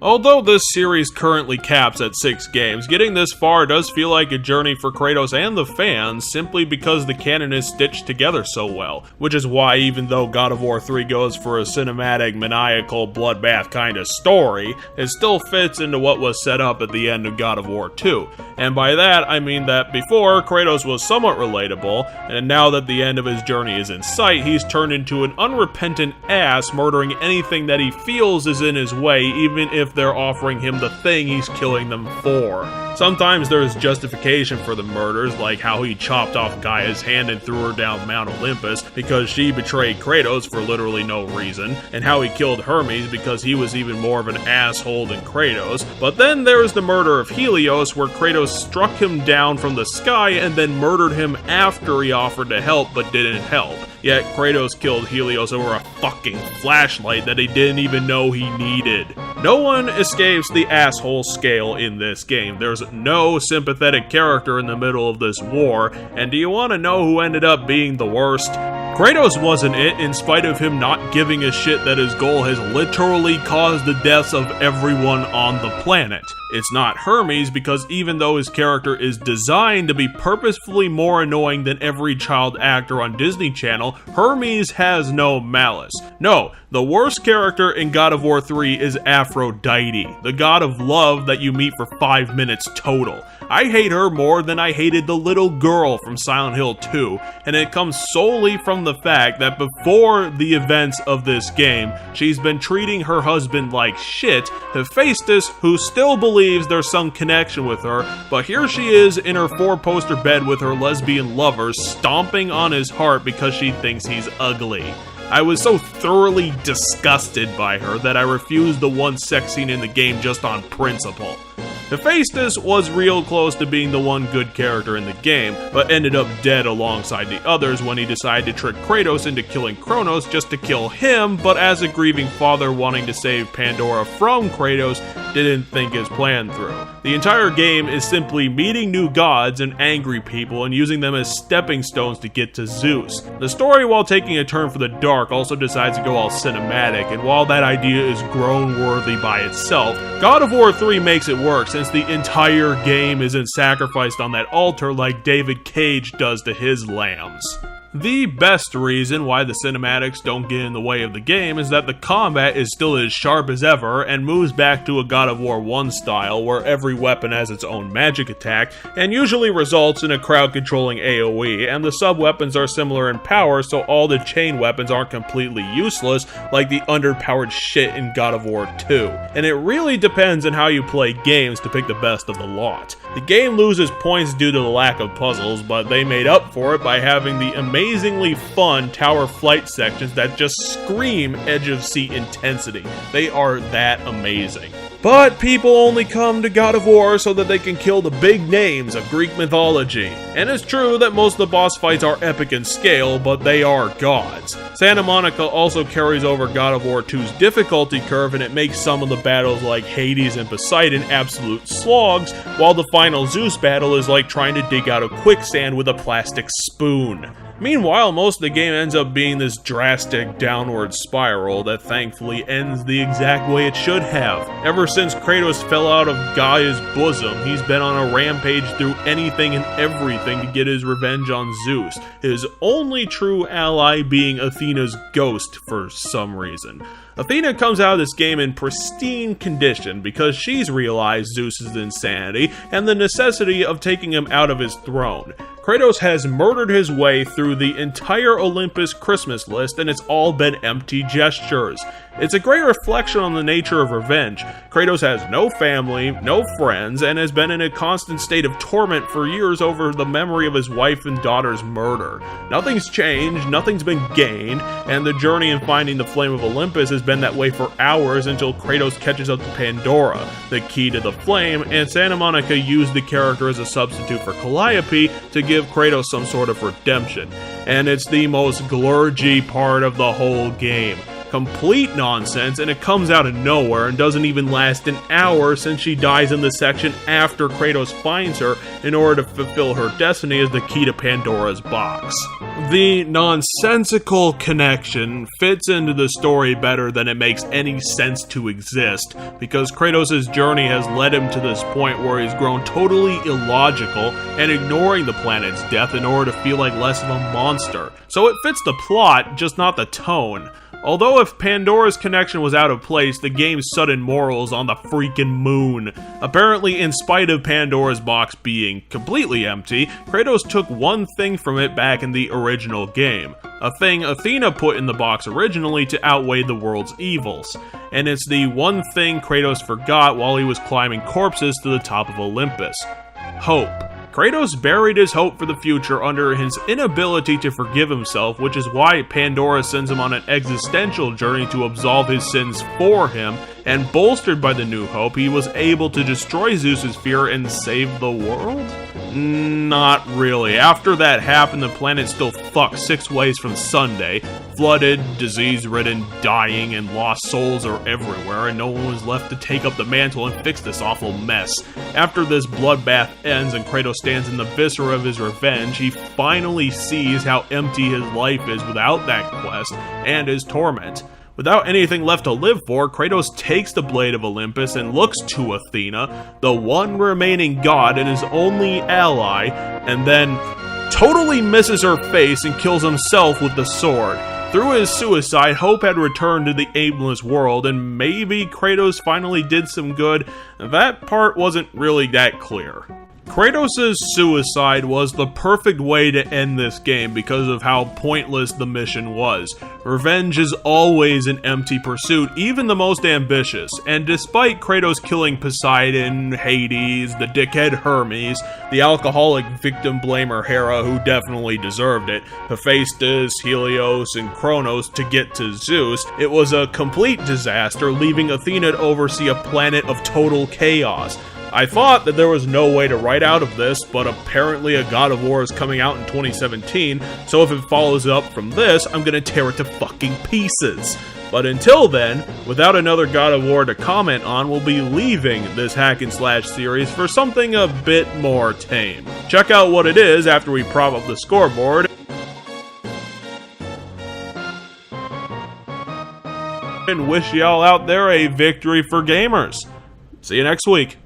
Although this series currently caps at 6 games, getting this far does feel like a journey for Kratos and the fans simply because the canon is stitched together so well, which is why even though God of War 3 goes for a cinematic, maniacal, bloodbath kind of story, it still fits into what was set up at the end of God of War 2. And by that, I mean that before, Kratos was somewhat relatable, and now that the end of his journey is in sight, he's turned into an unrepentant ass, murdering anything that he feels is in his way, even if they're offering him the thing he's killing them for. Sometimes there's justification for the murders, like how he chopped off Gaia's hand and threw her down Mount Olympus because she betrayed Kratos for literally no reason, and how he killed Hermes because he was even more of an asshole than Kratos. But then there's the murder of Helios, where Kratos struck him down from the sky and then murdered him after he offered to help but didn't help. Yet Kratos killed Helios over a fucking flashlight that he didn't even know he needed. No one escapes the asshole scale in this game. There's no sympathetic character in the middle of this war, and do you want to know who ended up being the worst? Kratos wasn't it, in spite of him not giving a shit that his goal has literally caused the deaths of everyone on the planet. It's not Hermes, because even though his character is designed to be purposefully more annoying than every child actor on Disney Channel, Hermes has no malice. No, the worst character in God of War 3 is Aphrodite, the god of love that you meet for 5 minutes total. I hate her more than I hated the little girl from Silent Hill 2, and it comes solely from the fact that before the events of this game, she's been treating her husband like shit, Hephaestus, who still believes there's some connection with her, but here she is in her 4-poster bed with her lesbian lover, stomping on his heart because she thinks he's ugly. I was so thoroughly disgusted by her that I refused the one sex scene in the game just on principle. Hephaestus was real close to being the one good character in the game, but ended up dead alongside the others when he decided to trick Kratos into killing Kronos just to kill him, but as a grieving father wanting to save Pandora from Kratos, didn't think his plan through. The entire game is simply meeting new gods and angry people and using them as stepping stones to get to Zeus. The story, while taking a turn for the dark, also decides to go all cinematic, and while that idea is groan-worthy by itself, God of War 3 makes it work since the entire game isn't sacrificed on that altar like David Cage does to his lambs. The best reason why the cinematics don't get in the way of the game is that the combat is still as sharp as ever and moves back to a God of War 1 style where every weapon has its own magic attack and usually results in a crowd-controlling AoE, and the sub-weapons are similar in power, so all the chain weapons aren't completely useless like the underpowered shit in God of War 2. And it really depends on how you play games to pick the best of the lot. The game loses points due to the lack of puzzles, but they made up for it by having the amazingly fun tower flight sections that just scream edge-of-seat intensity. They are that amazing. But people only come to God of War so that they can kill the big names of Greek mythology. And it's true that most of the boss fights are epic in scale, but they are gods. Santa Monica also carries over God of War 2's difficulty curve, and it makes some of the battles like Hades and Poseidon absolute slogs, while the final Zeus battle is like trying to dig out of quicksand with a plastic spoon. Meanwhile, most of the game ends up being this drastic downward spiral that thankfully ends the exact way it should have. Ever since Kratos fell out of Gaia's bosom, he's been on a rampage through anything and everything to get his revenge on Zeus, his only true ally being Athena's ghost for some reason. Athena comes out of this game in pristine condition because she's realized Zeus's insanity and the necessity of taking him out of his throne. Kratos has murdered his way through the entire Olympus Christmas list, and it's all been empty gestures. It's a great reflection on the nature of revenge. Kratos has no family, no friends, and has been in a constant state of torment for years over the memory of his wife and daughter's murder. Nothing's changed, nothing's been gained, and the journey in finding the flame of Olympus has been that way for hours until Kratos catches up to Pandora, the key to the flame, and Santa Monica used the character as a substitute for Calliope to give Kratos some sort of redemption. And it's the most glurgy part of the whole game. Complete nonsense, and it comes out of nowhere and doesn't even last an hour since she dies in the section after Kratos finds her, in order to fulfill her destiny as the key to Pandora's box. The nonsensical connection fits into the story better than it makes any sense to exist, because Kratos' journey has led him to this point where he's grown totally illogical and ignoring the planet's death in order to feel like less of a monster. So it fits the plot, just not the tone. Although if Pandora's connection was out of place, the game's sudden morals on the freaking moon. Apparently, in spite of Pandora's box being completely empty, Kratos took one thing from it back in the original game. A thing Athena put in the box originally to outweigh the world's evils. And it's the one thing Kratos forgot while he was climbing corpses to the top of Olympus. Hope. Kratos buried his hope for the future under his inability to forgive himself, which is why Pandora sends him on an existential journey to absolve his sins for him, and bolstered by the new hope, he was able to destroy Zeus's fear and save the world? Not really. After that happened, the planet still fucked 6 ways from Sunday. Flooded, disease-ridden, dying, and lost souls are everywhere, and no one was left to take up the mantle and fix this awful mess. After this bloodbath ends and Kratos stands in the viscera of his revenge, he finally sees how empty his life is without that quest and his torment. Without anything left to live for, Kratos takes the Blade of Olympus and looks to Athena, the one remaining god and his only ally, and then totally misses her face and kills himself with the sword. Through his suicide, hope had returned to the aimless world, and maybe Kratos finally did some good. That part wasn't really that clear. Kratos' suicide was the perfect way to end this game because of how pointless the mission was. Revenge is always an empty pursuit, even the most ambitious, and despite Kratos killing Poseidon, Hades, the dickhead Hermes, the alcoholic victim blamer Hera who definitely deserved it, Hephaestus, Helios, and Kronos to get to Zeus, it was a complete disaster, leaving Athena to oversee a planet of total chaos. I thought that there was no way to write out of this, but apparently a God of War is coming out in 2017, so if it follows up from this, I'm gonna tear it to fucking pieces. But until then, without another God of War to comment on, we'll be leaving this hack and slash series for something a bit more tame. Check out what it is after we prop up the scoreboard, and wish y'all out there a victory for gamers. See you next week.